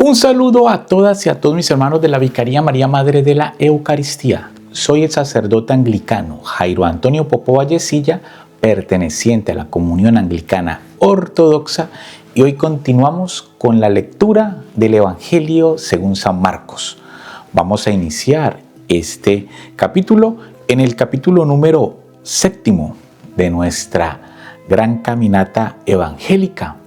Un saludo a todas y a todos mis hermanos de la Vicaría María Madre de la Eucaristía. Soy el sacerdote anglicano Jairo Antonio Popó Vallecilla, perteneciente a la Comunión Anglicana Ortodoxa, y hoy continuamos con la lectura del Evangelio según San Marcos. Vamos a iniciar este capítulo en el capítulo número 7 de nuestra gran caminata evangélica,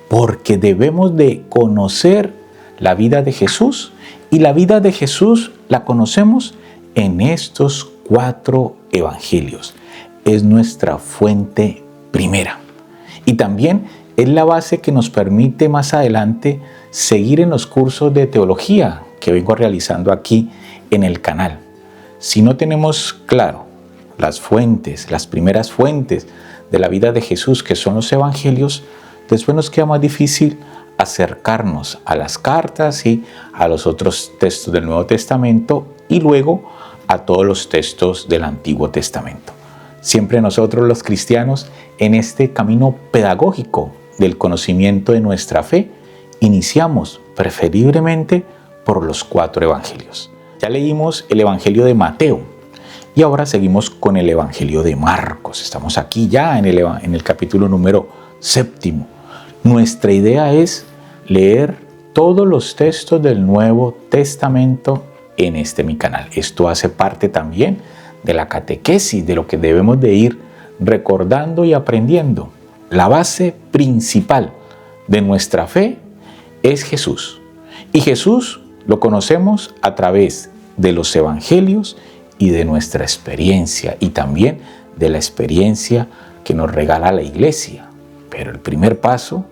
porque debemos de conocer la vida de Jesús, y la vida de Jesús la conocemos en estos 4 evangelios. Es nuestra fuente primera y también es la base que nos permite más adelante seguir en los cursos de teología que vengo realizando aquí en el canal. Si no tenemos claro las fuentes, las primeras fuentes de la vida de Jesús, que son los evangelios, después nos queda más difícil acercarnos a las cartas y a los otros textos del Nuevo Testamento y luego a todos los textos del Antiguo Testamento. Siempre nosotros los cristianos, en este camino pedagógico del conocimiento de nuestra fe, iniciamos preferiblemente por los 4 evangelios. Ya leímos el Evangelio de Mateo y ahora seguimos con el Evangelio de Marcos. Estamos aquí ya en el capítulo número 7. Nuestra idea es leer todos los textos del Nuevo Testamento en mi canal. Esto hace parte también de la catequesis, de lo que debemos de ir recordando y aprendiendo. La base principal de nuestra fe es Jesús. Y Jesús lo conocemos a través de los evangelios y de nuestra experiencia, y también de la experiencia que nos regala la Iglesia. Pero el primer paso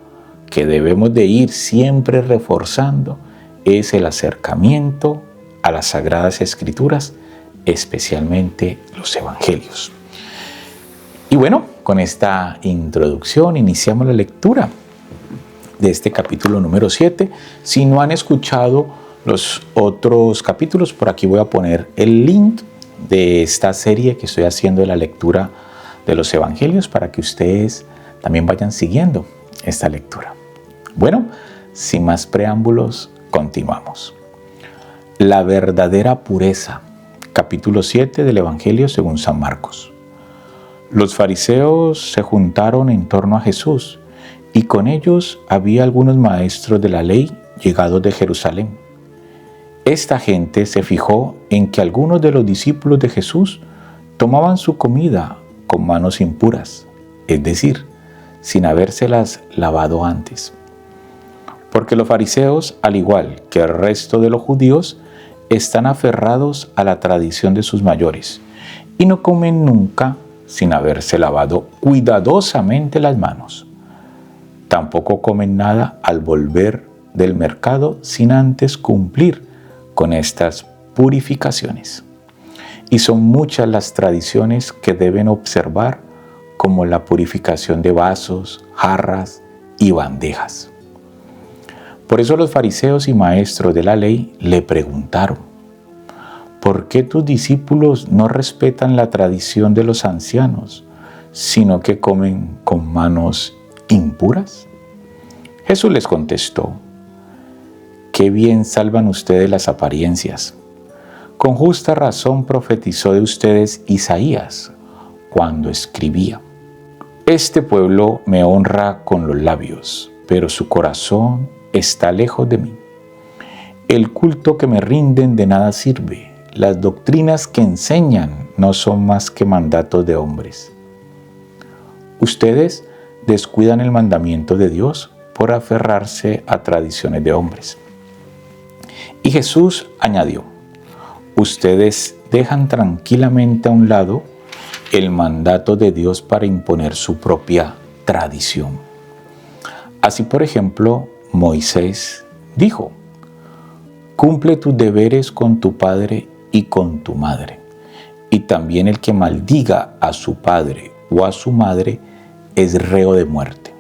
que debemos de ir siempre reforzando es el acercamiento a las Sagradas Escrituras, especialmente los Evangelios. Y bueno, con esta introducción iniciamos la lectura de este capítulo número 7. Si no han escuchado los otros capítulos, por aquí voy a poner el link de esta serie que estoy haciendo de la lectura de los Evangelios para que ustedes también vayan siguiendo esta lectura. Bueno, sin más preámbulos, continuamos. La verdadera pureza, capítulo 7 del Evangelio según San Marcos. Los fariseos se juntaron en torno a Jesús, y con ellos había algunos maestros de la ley llegados de Jerusalén. Esta gente se fijó en que algunos de los discípulos de Jesús tomaban su comida con manos impuras, es decir, sin habérselas lavado antes. Porque los fariseos, al igual que el resto de los judíos, están aferrados a la tradición de sus mayores y no comen nunca sin haberse lavado cuidadosamente las manos. Tampoco comen nada al volver del mercado sin antes cumplir con estas purificaciones. Y son muchas las tradiciones que deben observar, como la purificación de vasos, jarras y bandejas. Por eso los fariseos y maestros de la ley le preguntaron: ¿por qué tus discípulos no respetan la tradición de los ancianos, sino que comen con manos impuras? Jesús les contestó: qué bien salvan ustedes las apariencias. Con justa razón profetizó de ustedes Isaías cuando escribía: este pueblo me honra con los labios, pero su corazón está lejos de mí. El culto que me rinden de nada sirve. Las doctrinas que enseñan no son más que mandatos de hombres. Ustedes descuidan el mandamiento de Dios por aferrarse a tradiciones de hombres. Y Jesús añadió: ustedes dejan tranquilamente a un lado el mandato de Dios para imponer su propia tradición. Así, por ejemplo, Moisés dijo: cumple tus deberes con tu padre y con tu madre, y también el que maldiga a su padre o a su madre es reo de muerte.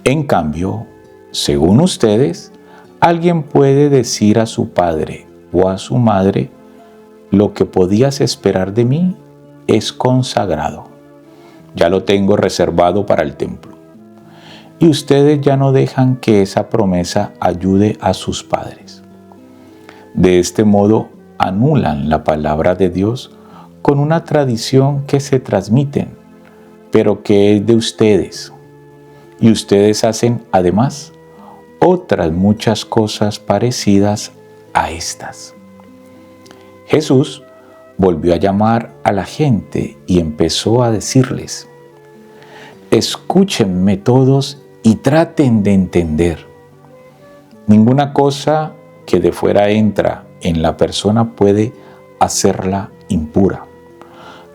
En cambio, según ustedes, alguien puede decir a su padre o a su madre: lo que podías esperar de mí es consagrado, ya lo tengo reservado para el templo. y ustedes ya no dejan que esa promesa ayude a sus padres. De este modo anulan la palabra de Dios con una tradición que se transmiten, pero que es de ustedes. Y ustedes hacen, además, otras muchas cosas parecidas a estas. Jesús volvió a llamar a la gente y empezó a decirles: escúchenme todos y traten de entender. Ninguna cosa que de fuera entra en la persona puede hacerla impura.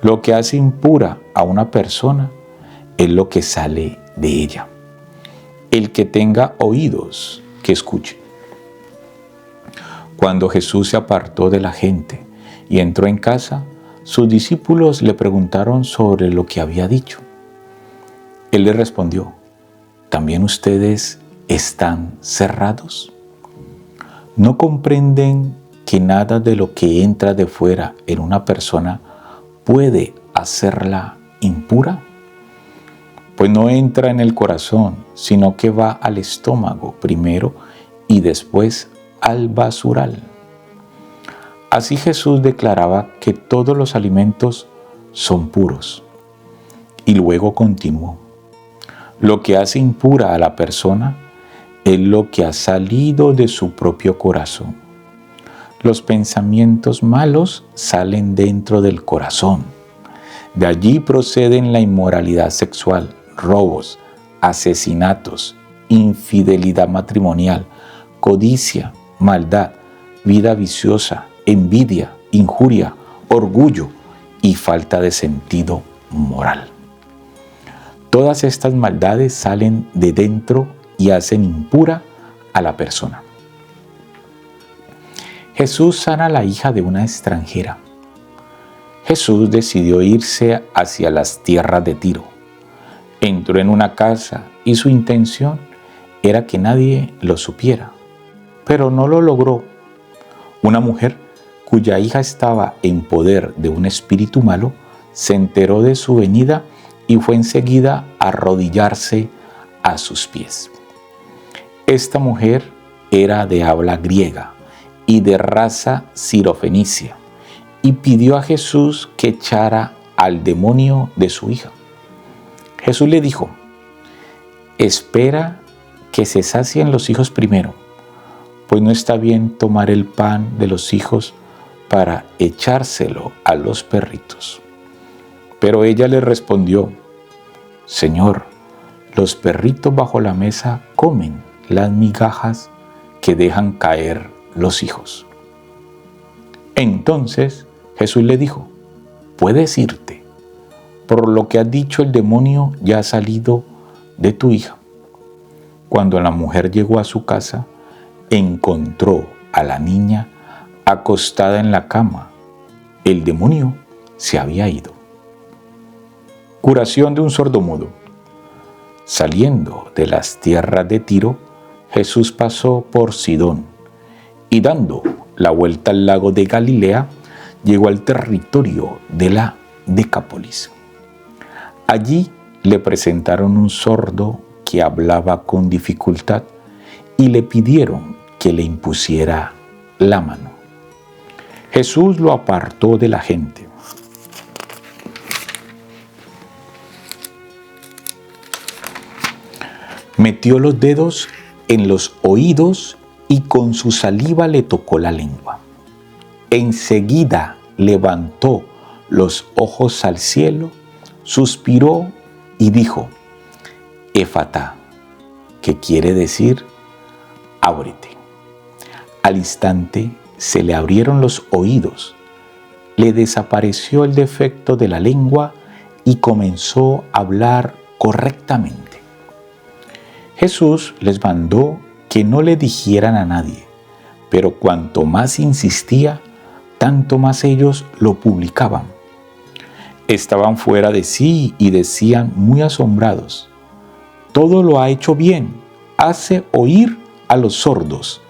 Lo que hace impura a una persona es lo que sale de ella. El que tenga oídos, que escuche. Cuando Jesús se apartó de la gente y entró en casa, sus discípulos le preguntaron sobre lo que había dicho. Él les respondió: ¿también ustedes están cerrados? ¿No comprenden que nada de lo que entra de fuera en una persona puede hacerla impura? Pues no entra en el corazón, sino que va al estómago primero y después al basural. Así Jesús declaraba que todos los alimentos son puros. Y luego continuó: lo que hace impura a la persona es lo que ha salido de su propio corazón. Los pensamientos malos salen dentro del corazón. De allí proceden la inmoralidad sexual, robos, asesinatos, infidelidad matrimonial, codicia, maldad, vida viciosa, envidia, injuria, orgullo y falta de sentido moral. Todas estas maldades salen de dentro y hacen impura a la persona. Jesús sana a la hija de una extranjera. Jesús decidió irse hacia las tierras de Tiro. Entró en una casa y su intención era que nadie lo supiera, pero no lo logró. Una mujer cuya hija estaba en poder de un espíritu malo se enteró de su venida y fue enseguida a arrodillarse a sus pies. Esta mujer era de habla griega y de raza sirofenicia, y pidió a Jesús que echara al demonio de su hija. Jesús le dijo: espera que se sacien los hijos primero, pues no está bien tomar el pan de los hijos para echárselo a los perritos. Pero ella le respondió: Señor, los perritos bajo la mesa comen las migajas que dejan caer los hijos. Entonces Jesús le dijo: puedes irte, por lo que has dicho el demonio ya ha salido de tu hija. Cuando la mujer llegó a su casa, encontró a la niña acostada en la cama. El demonio se había ido. Curación de un sordomudo. Saliendo de las tierras de Tiro, Jesús pasó por Sidón y dando la vuelta al lago de Galilea, llegó al territorio de la Decápolis. Allí le presentaron un sordo que hablaba con dificultad y le pidieron que le impusiera la mano. Jesús lo apartó de la gente. Metió los dedos en los oídos y con su saliva le tocó la lengua. Enseguida levantó los ojos al cielo, suspiró y dijo: Éfata, que quiere decir ábrete. Al instante se le abrieron los oídos, le desapareció el defecto de la lengua y comenzó a hablar correctamente. Jesús les mandó que no le dijeran a nadie, pero cuanto más insistía, tanto más ellos lo publicaban. Estaban fuera de sí y decían muy asombrados: todo lo ha hecho bien, hace oír a los sordos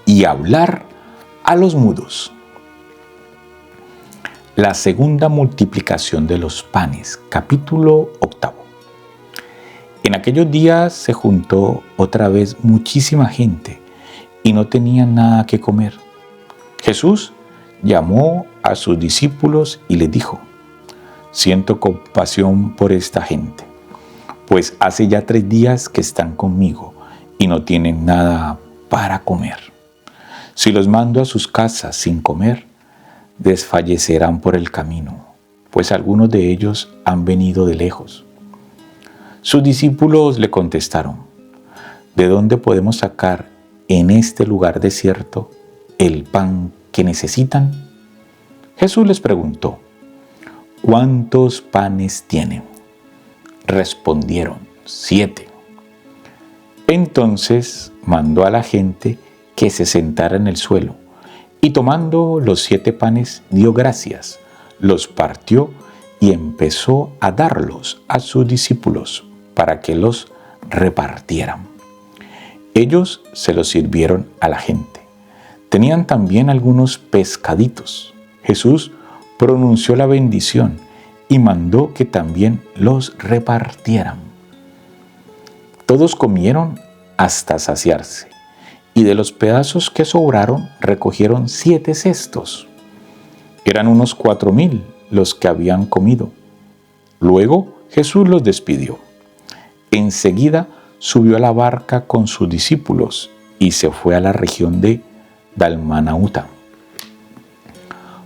y hablar a los mudos. La segunda multiplicación de los panes, capítulo 8. En aquellos días se juntó otra vez muchísima gente y no tenían nada que comer. Jesús llamó a sus discípulos y les dijo: siento compasión por esta gente, pues hace ya 3 días que están conmigo y no tienen nada para comer. Si los mando a sus casas sin comer, desfallecerán por el camino, pues algunos de ellos han venido de lejos. Sus discípulos le contestaron: ¿de dónde podemos sacar en este lugar desierto el pan que necesitan? Jesús les preguntó: ¿cuántos panes tienen? Respondieron: 7. Entonces mandó a la gente que se sentara en el suelo, y tomando los 7 panes dio gracias, los partió y empezó a darlos a sus discípulos para que los repartieran. Ellos se los sirvieron a la gente. Tenían también algunos pescaditos. Jesús pronunció la bendición y mandó que también los repartieran. Todos comieron hasta saciarse, y de los pedazos que sobraron recogieron 7 cestos. Eran unos 4,000 los que habían comido. Luego Jesús los despidió. Enseguida subió a la barca con sus discípulos y se fue a la región de Dalmanauta.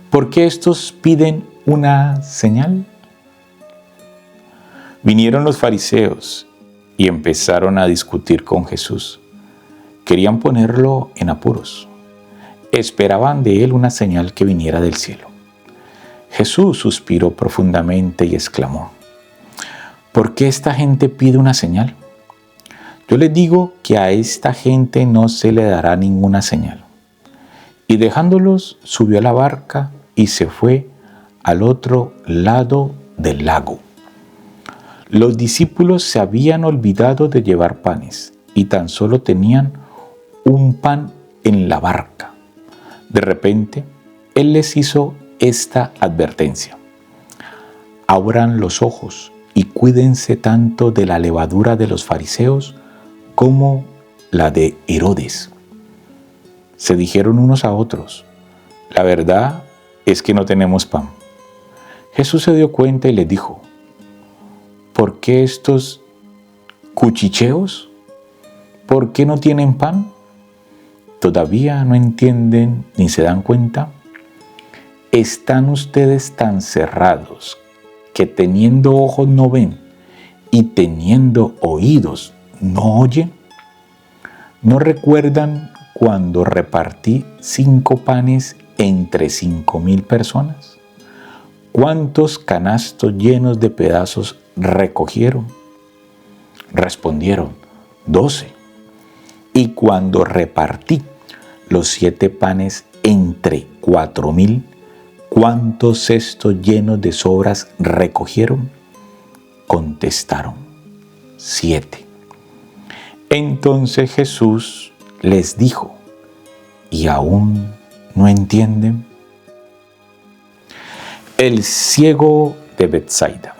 ¿Por qué estos piden una señal? Vinieron los fariseos y empezaron a discutir con Jesús. Querían ponerlo en apuros. Esperaban de él una señal que viniera del cielo. Jesús suspiró profundamente y exclamó: ¿por qué esta gente pide una señal? Yo les digo que a esta gente no se le dará ninguna señal. Y dejándolos, subió a la barca y se fue al otro lado del lago. Los discípulos se habían olvidado de llevar panes y tan solo tenían un pan en la barca. De repente, Él les hizo esta advertencia: abran los ojos y cuídense tanto de la levadura de los fariseos como la de Herodes. Se dijeron unos a otros: la verdad es que no tenemos pan. Jesús se dio cuenta y les dijo: ¿por qué estos cuchicheos? ¿Por qué no tienen pan? ¿Todavía no entienden ni se dan cuenta? ¿Están ustedes tan cerrados que teniendo ojos no ven y teniendo oídos no oyen? ¿No recuerdan cuando repartí 5 panes entre 5,000 personas? ¿Cuántos canastos llenos de pedazos recogieron? Respondieron: 12. Y cuando repartí los 7 panes entre 4,000, ¿cuántos cestos llenos de sobras recogieron? Contestaron: 7. Entonces Jesús les dijo: ¿y aún no entienden? El ciego de Betsaida.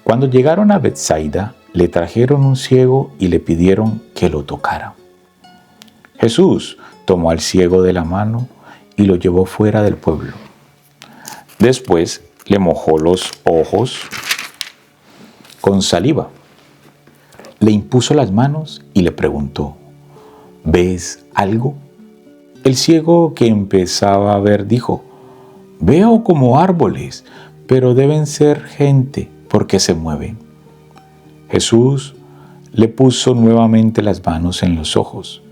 Cuando llegaron a Betsaida, le trajeron un ciego y le pidieron que lo tocara. Jesús tomó al ciego de la mano y lo llevó fuera del pueblo. Después le mojó los ojos con saliva. Le impuso las manos y le preguntó: ¿ves algo? El ciego, que empezaba a ver, dijo: veo como árboles, pero deben ser gente porque se mueven. Jesús le puso nuevamente las manos en los ojos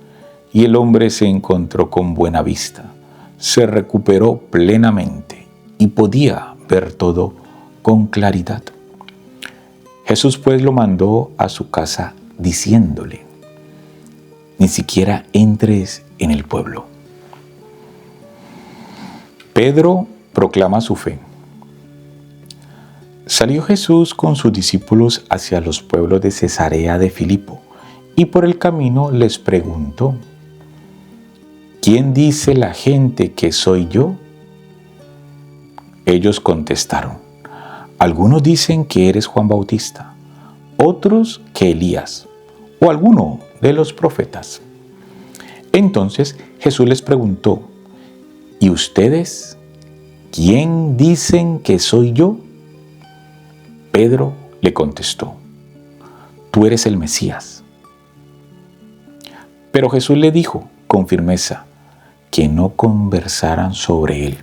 y el hombre se encontró con buena vista. Se recuperó plenamente y podía ver todo con claridad. Jesús pues lo mandó a su casa diciéndole: ni siquiera entres en el pueblo. Pedro proclama su fe. Salió Jesús con sus discípulos hacia los pueblos de Cesarea de Filipo y por el camino les preguntó: ¿quién dice la gente que soy yo? Ellos contestaron: algunos dicen que eres Juan Bautista, otros que Elías o alguno de los profetas. Entonces Jesús les preguntó: ¿y ustedes? ¿Quién dicen que soy yo? Pedro le contestó: tú eres el Mesías. Pero Jesús le dijo con firmeza que no conversaran sobre él.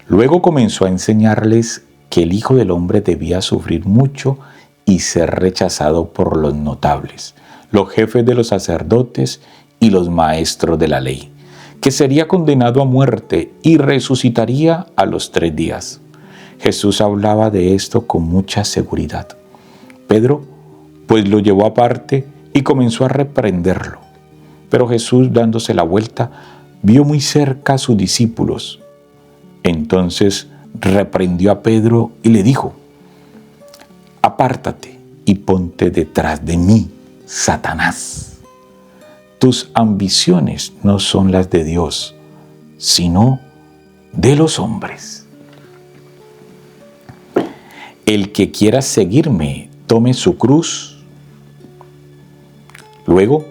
Luego comenzó a enseñarles que el Hijo del Hombre debía sufrir mucho y ser rechazado por los notables, los jefes de los sacerdotes y los maestros de la ley, que sería condenado a muerte y resucitaría a los 3 días. Jesús hablaba de esto con mucha seguridad. Pedro, pues, lo llevó aparte y comenzó a reprenderlo. Pero Jesús, dándose la vuelta, vio muy cerca a sus discípulos. Entonces reprendió a Pedro y le dijo: apártate y ponte detrás de mí, Satanás. Tus ambiciones no son las de Dios, sino de los hombres. El que quiera seguirme, tome su cruz. Luego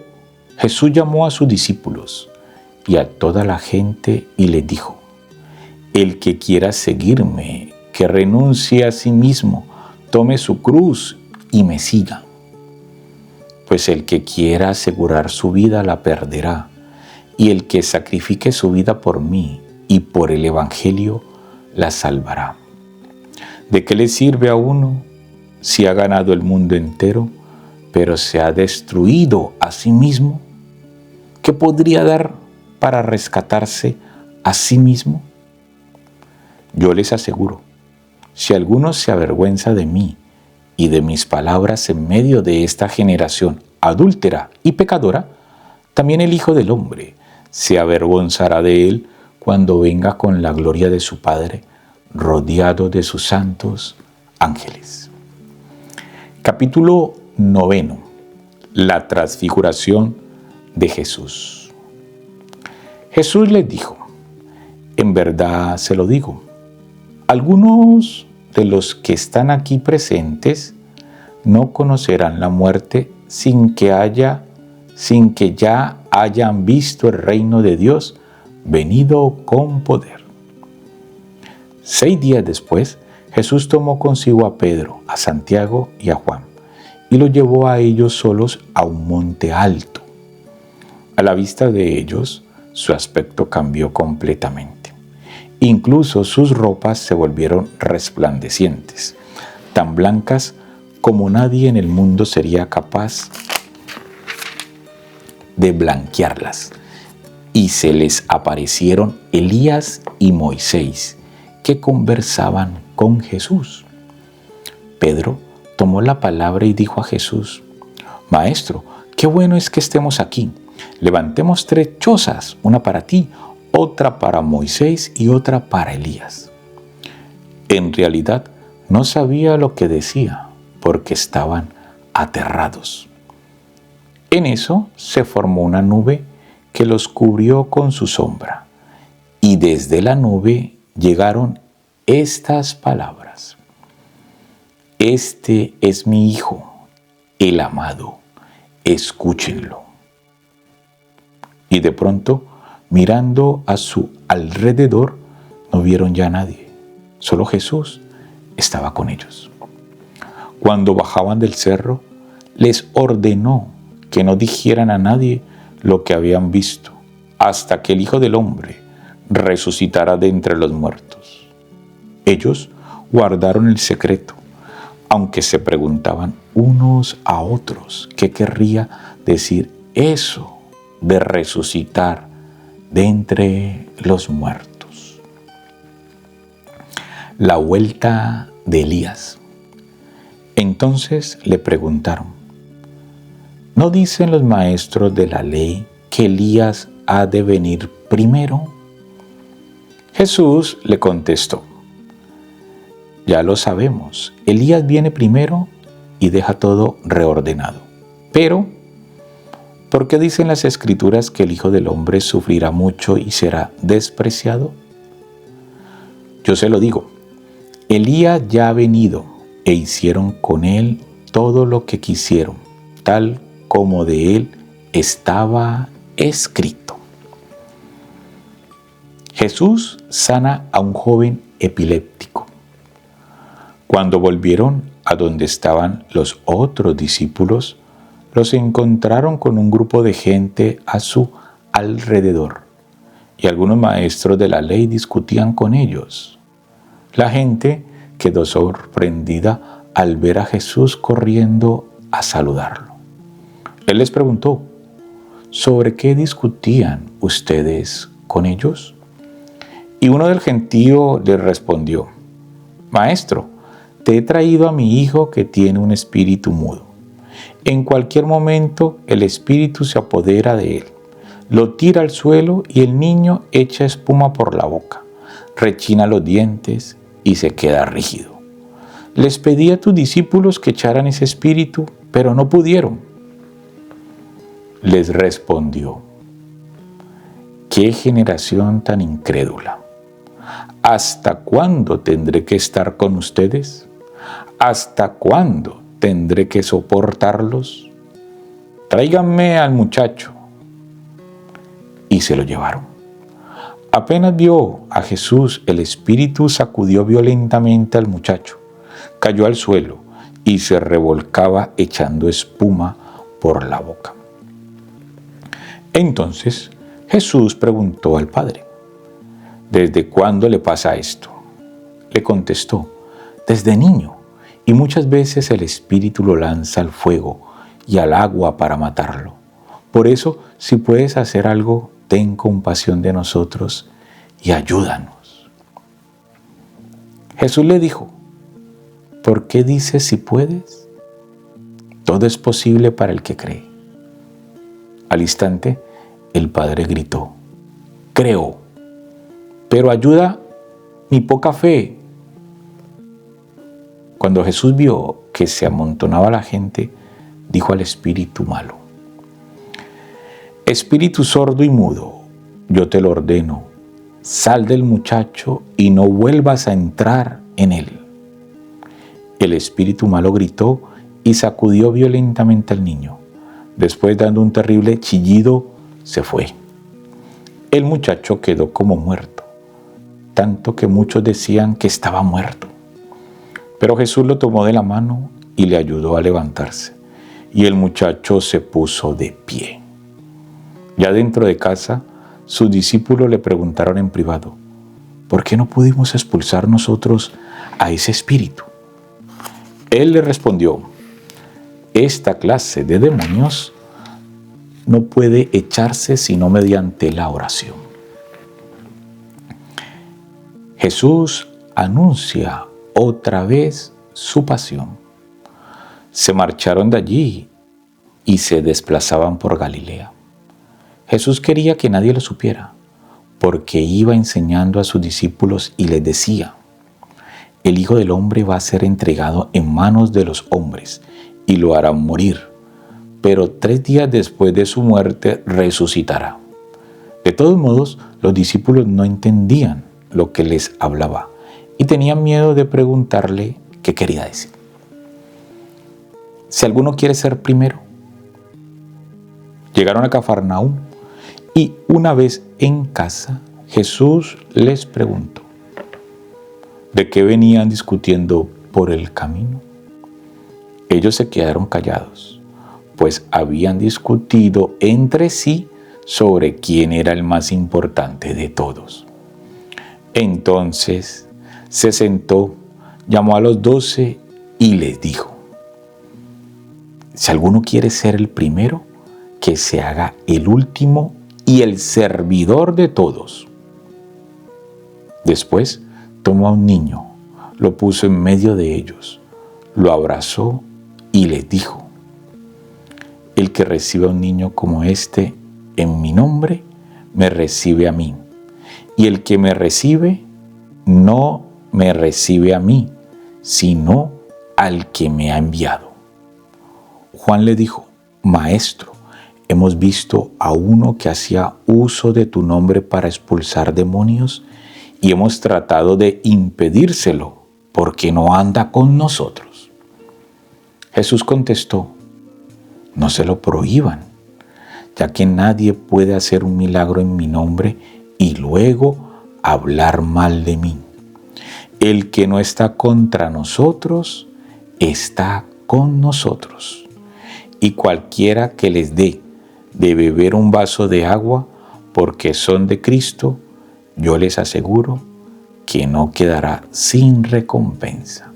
Jesús llamó a sus discípulos y a toda la gente y les dijo: el que quiera seguirme, que renuncie a sí mismo, tome su cruz y me siga. Pues el que quiera asegurar su vida la perderá, y el que sacrifique su vida por mí y por el Evangelio la salvará. ¿De qué le sirve a uno si ha ganado el mundo entero, pero se ha destruido a sí mismo? ¿Qué podría dar para rescatarse a sí mismo? Yo les aseguro, si alguno se avergüenza de mí y de mis palabras en medio de esta generación adúltera y pecadora, también el Hijo del Hombre se avergonzará de él cuando venga con la gloria de su Padre, rodeado de sus santos ángeles. Capítulo 9. La transfiguración de Jesús. Jesús les dijo: en verdad se lo digo, algunos de los que están aquí presentes no conocerán la muerte sin que ya hayan visto el reino de Dios venido con poder. 6 días después, Jesús tomó consigo a Pedro, a Santiago y a Juan, y los llevó a ellos solos a un monte alto. A la vista de ellos, su aspecto cambió completamente. Incluso sus ropas se volvieron resplandecientes, tan blancas como nadie en el mundo sería capaz de blanquearlas. Y se les aparecieron Elías y Moisés, que conversaban con Jesús. Pedro tomó la palabra y dijo a Jesús: Maestro, qué bueno es que estemos aquí. Levantemos 3 chozas, una para ti, otra para Moisés y otra para Elías. En realidad no sabía lo que decía, porque estaban aterrados. En eso se formó una nube que los cubrió con su sombra, y desde la nube llegaron estas palabras: Este es mi Hijo, el amado, escúchenlo. Y de pronto, mirando a su alrededor, no vieron ya a nadie, solo Jesús estaba con ellos. Cuando bajaban del cerro, les ordenó que no dijeran a nadie lo que habían visto, hasta que el Hijo del Hombre resucitara de entre los muertos. Ellos guardaron el secreto, aunque se preguntaban unos a otros qué querría decir eso de resucitar de entre los muertos. La vuelta de Elías. Entonces le preguntaron: ¿no dicen los maestros de la ley que Elías ha de venir primero? Jesús le contestó: ya lo sabemos, Elías viene primero y deja todo reordenado. Pero, ¿por qué dicen las Escrituras que el Hijo del Hombre sufrirá mucho y será despreciado? Yo se lo digo, Elías ya ha venido e hicieron con él todo lo que quisieron, tal como de él estaba escrito. Jesús sana a un joven epiléptico. Cuando volvieron a donde estaban los otros discípulos, los encontraron con un grupo de gente a su alrededor, y algunos maestros de la ley discutían con ellos. La gente quedó sorprendida al ver a Jesús corriendo a saludarlo. Él les preguntó: ¿sobre qué discutían ustedes con ellos? Y uno del gentío les respondió: Maestro, te he traído a mi hijo que tiene un espíritu mudo. En cualquier momento el espíritu se apodera de él, lo tira al suelo y el niño echa espuma por la boca, rechina los dientes y se queda rígido. Les pedí a tus discípulos que echaran ese espíritu, pero no pudieron. Les respondió: ¡qué generación tan incrédula! ¿Hasta cuándo tendré que estar con ustedes? ¿Hasta cuándo tendré que soportarlos? Tráiganme al muchacho. Y se lo llevaron. Apenas vio a Jesús, el espíritu sacudió violentamente al muchacho, cayó al suelo y se revolcaba echando espuma por la boca. Entonces Jesús preguntó al padre: ¿desde cuándo le pasa esto? Le contestó: desde niño, y muchas veces el espíritu lo lanza al fuego y al agua para matarlo. Por eso, si puedes hacer algo, ten compasión de nosotros y ayúdanos. Jesús le dijo: ¿por qué dices si puedes? Todo es posible para el que cree. Al instante, el padre gritó: creo, pero ayuda mi poca fe. Cuando Jesús vio que se amontonaba la gente, dijo al espíritu malo: espíritu sordo y mudo, yo te lo ordeno, sal del muchacho y no vuelvas a entrar en él. El espíritu malo gritó y sacudió violentamente al niño. Después, dando un terrible chillido, se fue. El muchacho quedó como muerto, tanto que muchos decían que estaba muerto. Pero Jesús lo tomó de la mano y le ayudó a levantarse, y el muchacho se puso de pie. Ya dentro de casa, sus discípulos le preguntaron en privado: ¿por qué no pudimos expulsar nosotros a ese espíritu? Él le respondió: esta clase de demonios no puede echarse sino mediante la oración. Jesús anuncia otra vez su pasión. Se marcharon de allí y se desplazaban por Galilea. Jesús quería que nadie lo supiera, porque iba enseñando a sus discípulos y les decía: el Hijo del Hombre va a ser entregado en manos de los hombres y lo harán morir, pero 3 días después de su muerte resucitará. De todos modos, los discípulos no entendían lo que les hablaba y tenían miedo de preguntarle qué quería decir. Si alguno quiere ser primero. Llegaron a Cafarnaúm y una vez en casa, Jesús les preguntó: ¿de qué venían discutiendo por el camino? Ellos se quedaron callados, pues habían discutido entre sí sobre quién era el más importante de todos. Entonces se sentó, llamó a los 12 y les dijo: si alguno quiere ser el primero, que se haga el último y el servidor de todos. Después tomó a un niño, lo puso en medio de ellos, lo abrazó y les dijo: el que recibe a un niño como este en mi nombre, me recibe a mí. Y el que me recibe, no me recibe a mí, sino al que me ha enviado. Juan le dijo: Maestro, hemos visto a uno que hacía uso de tu nombre para expulsar demonios y hemos tratado de impedírselo porque no anda con nosotros. Jesús contestó: no se lo prohíban, ya que nadie puede hacer un milagro en mi nombre y luego hablar mal de mí. El que no está contra nosotros, está con nosotros. Y cualquiera que les dé de beber un vaso de agua, porque son de Cristo, yo les aseguro que no quedará sin recompensa.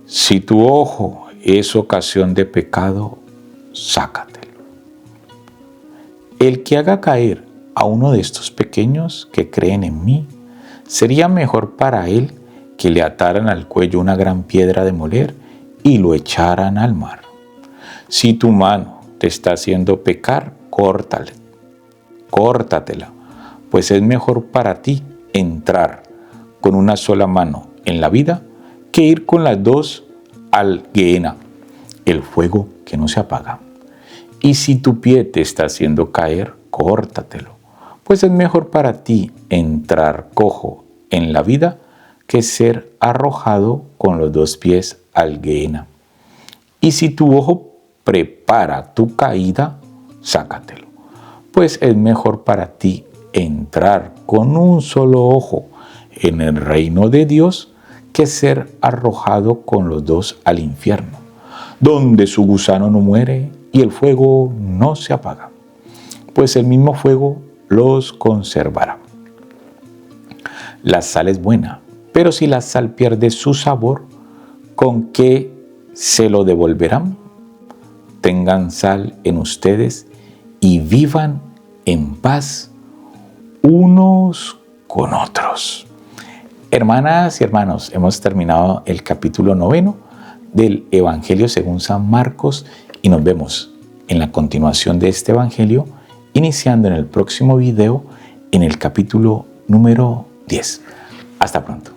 Si tu ojo es ocasión de pecado, sácatelo. El que haga caer a uno de estos pequeños que creen en mí, sería mejor para él que le ataran al cuello una gran piedra de moler y lo echaran al mar. Si tu mano te está haciendo pecar, córtatela, pues es mejor para ti entrar con una sola mano en la vida que ir con las dos al Gehenna, el fuego que no se apaga. Y si tu pie te está haciendo caer, córtatelo, pues es mejor para ti entrar cojo en la vida que ser arrojado con los dos pies al Gehenna. Y si tu ojo prepara tu caída, sácatelo, pues es mejor para ti entrar con un solo ojo en el reino de Dios que ser arrojado con los dos al infierno, donde su gusano no muere y el fuego no se apaga, pues el mismo fuego los conservará. La sal es buena, pero si la sal pierde su sabor, ¿con qué se lo devolverán? Tengan sal en ustedes y vivan en paz unos con otros. Hermanas y hermanos, hemos terminado el capítulo 9 del Evangelio según San Marcos y nos vemos en la continuación de este Evangelio, iniciando en el próximo video en el capítulo número 10. Hasta pronto.